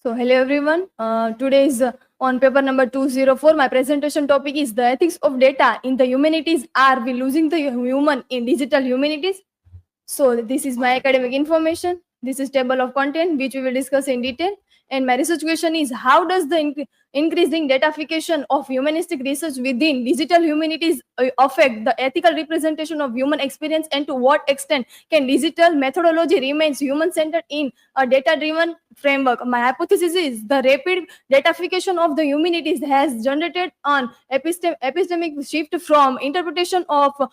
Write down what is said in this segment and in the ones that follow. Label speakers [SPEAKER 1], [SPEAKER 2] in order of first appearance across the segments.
[SPEAKER 1] So, hello everyone. Today is on paper number 204. My presentation topic is the ethics of data in the humanities. Are we losing the human in digital humanities? So, this is my academic information. This is table of content which we will discuss in detail. And my research question is how does the increasing datafication of humanistic research within digital humanities affect the ethical representation of human experience, and to what extent can digital methodology remains human centered in a data driven framework? My hypothesis is the rapid datafication of the humanities has generated an epistemic shift from interpretation to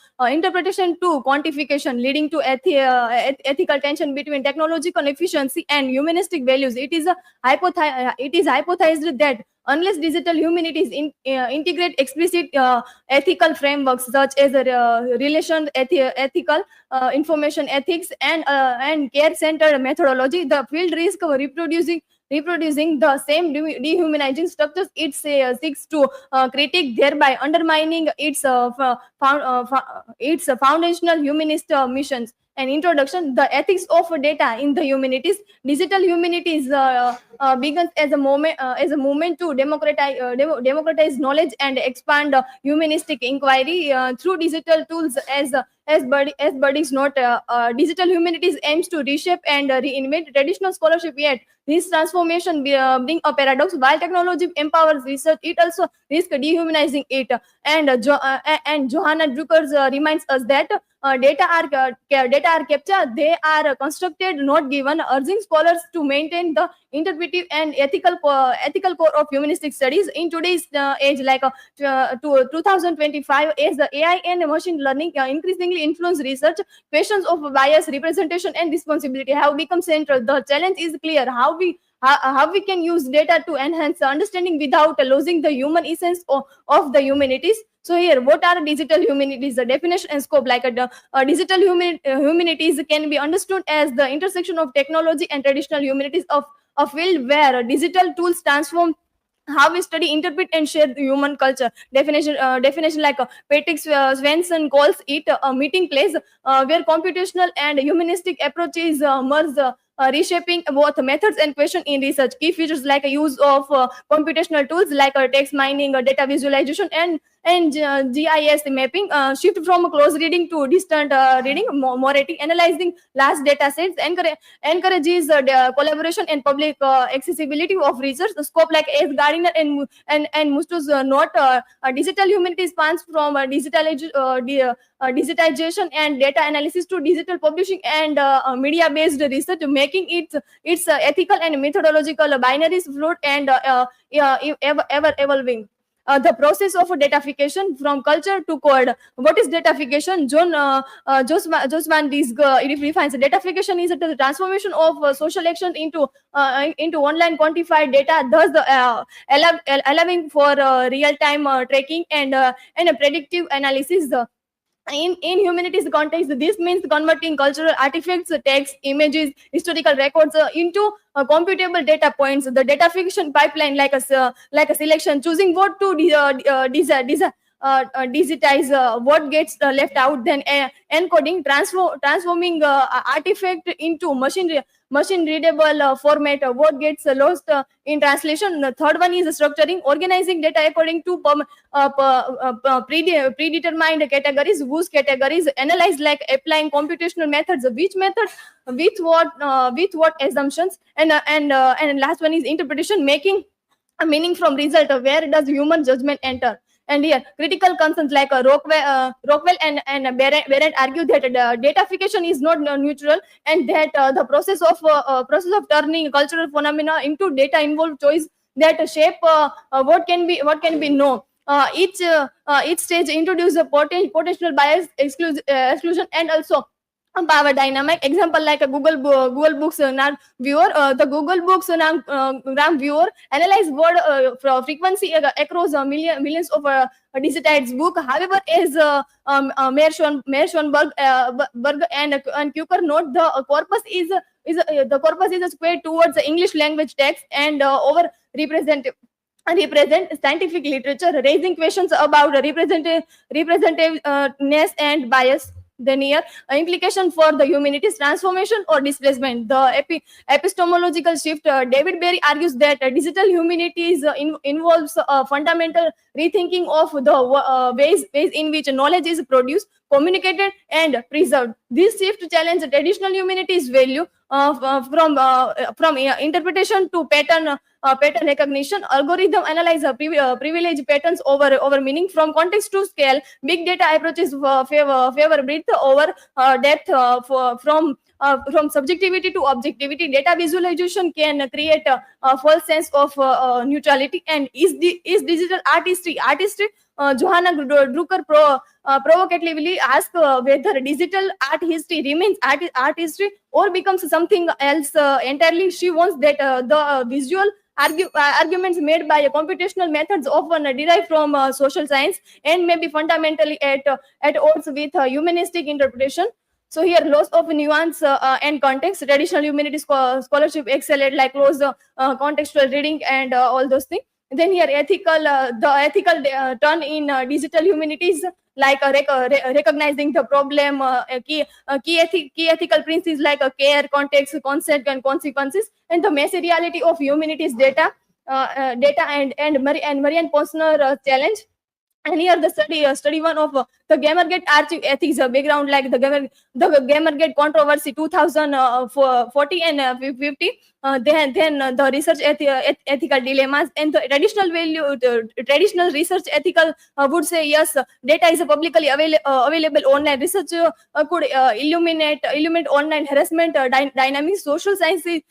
[SPEAKER 1] quantification, leading to ethical tension between technological efficiency and humanistic values. It is hypothesized that unless digital humanities integrate explicit ethical frameworks such as ethical information ethics and care-centered methodology, the field risk of reproducing the same dehumanizing structures it seeks to critique, thereby undermining its foundational humanist missions. An introduction: the ethics of data in the humanities. Digital humanities begins as a movement to democratize knowledge and expand humanistic inquiry through digital tools. As Buddy's note, digital humanities aims to reshape and reinvent traditional scholarship. Yet this transformation bring a paradox. While technology empowers research, it also risks dehumanizing it. And Johanna Drucker reminds us that data are captured, they are constructed, not given, urging scholars to maintain the interpretive and ethical core of humanistic studies in today's age, to 2025, as the AI and machine learning increasingly influence research. Questions of bias, representation, and responsibility have become central. The challenge is clear: how we can use data to enhance understanding without losing the human essence of the humanities. So here, what are digital humanities? The definition and scope: digital humanities can be understood as the intersection of technology and traditional humanities, of a field where digital tools transform how we study, interpret, and share the human culture. Definition Patrick Svensson calls it a meeting place where computational and humanistic approaches merge, reshaping both methods and question in research. Key features like a use of computational tools like text mining, data visualization, and GIS mapping, shift from close reading to distant reading. Moretti analyzing large data sets encourages collaboration and public accessibility of research. The scope, like as Gardiner and Musto's note, digital humanity spans from digitization and data analysis to digital publishing and media-based research, making its ethical and methodological binaries fluid and ever evolving. The process of datafication from culture to code. What is datafication? Josman defines datafication is the transformation of social action into online quantified data, thus allowing for real-time tracking and a predictive analysis. In humanities context, this means converting cultural artifacts, text, images, historical records into computable data points. The data fiction pipeline, like a selection, choosing what to digitize, what gets left out, then encoding, transforming artifact into machine readable format, what gets lost in translation. The third one is structuring, organizing data according to predetermined categories, whose categories analyze, like applying computational methods, which method with what assumptions. And last one is interpretation, making a meaning from result. Where does human judgment enter? And here, critical concerns like Rockwell and Berendt argue that datafication is not neutral, and that the process of turning cultural phenomena into data involve choice that shape what can be known. Each stage introduce a potential bias, exclusion, and also power dynamic. Example like a Google Books NAM viewer. The Google Books NAM viewer analyze word frequency across millions of digitized book. However, as Meyer Schoenberg and Kuker note, the corpus is squared towards the English language text and over represent scientific literature, raising questions about representativeness and bias. Then here, implication for the humanities: transformation or displacement. The epistemological shift. David Berry argues that digital humanities involves a fundamental rethinking of the ways in which knowledge is produced, communicated, and preserved. This shift challenges traditional humanities value from interpretation to pattern recognition. Algorithm analyze privilege patterns over meaning. From context to scale, big data approaches favor breadth over depth. From subjectivity to objectivity, data visualization can create a false sense of neutrality. And is digital artistry? Johanna Drucker provocatively asks whether digital art history remains art history or becomes something else entirely. She wants that the visual arguments made by computational methods often derive from social science and may be fundamentally at odds with humanistic interpretation. So here, loss of nuance and context. Traditional humanities scholarship excel at like close contextual reading and all those things. Then here, the ethical turn in digital humanities, like recognizing the problem, key ethical principles like care, context, consent, and consequences, and the messy reality of humanities data and Marianne Posner challenge. And here the study one of the Gamergate archive ethics background, like the Gamergate controversy 2040 and 50. Then the research ethical dilemmas and the traditional research ethical would say yes, data is publicly available online. Research could illuminate online harassment dynamics, social scientific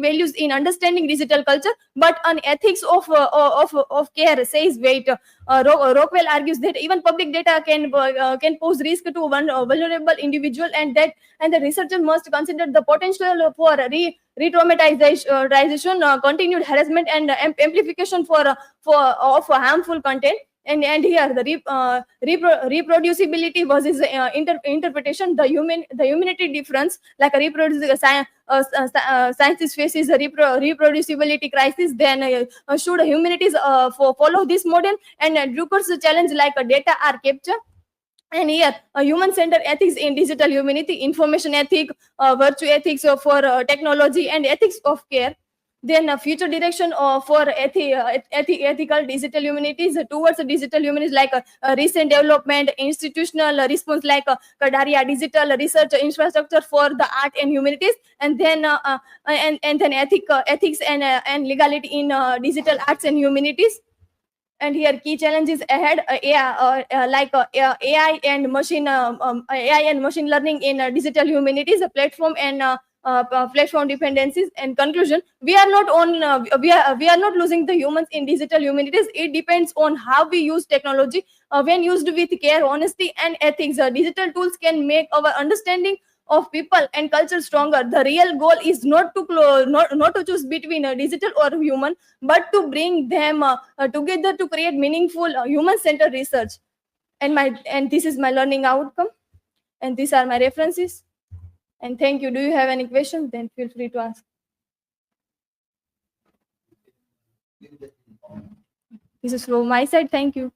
[SPEAKER 1] values in understanding digital culture, but an ethics of care says wait. Rockwell argues that even public data can pose risk to one vulnerable individual, and the researcher must consider the potential for re-traumatization, continued harassment, and amplification of harmful content. And here the reproducibility versus interpretation. The humanity difference, like a science faces a reproducibility crisis. Then should humanities follow this model? And Drucker's challenge, like data are captured. And here, human-centered ethics in digital humanity: information ethic, virtue ethics for technology, and ethics of care. Then future direction for ethical digital humanities towards digital humanities, like recent development, institutional response, like Kadaria digital research infrastructure for the art and humanities. And then ethics and legality in digital arts and humanities. And here, key challenges ahead: AI and machine learning in digital humanities, a platform and platform dependencies. And conclusion: we are not losing the humans in digital humanities. It depends on how we use technology. When used with care, honesty, and ethics, digital tools can make our understanding of people and culture stronger. The real goal is not to choose between digital or human, but to bring them together to create meaningful human-centered research. And this is my learning outcome, and these are my references. And thank you. Do you have any questions? Then feel free to ask. This is from my side. Thank you.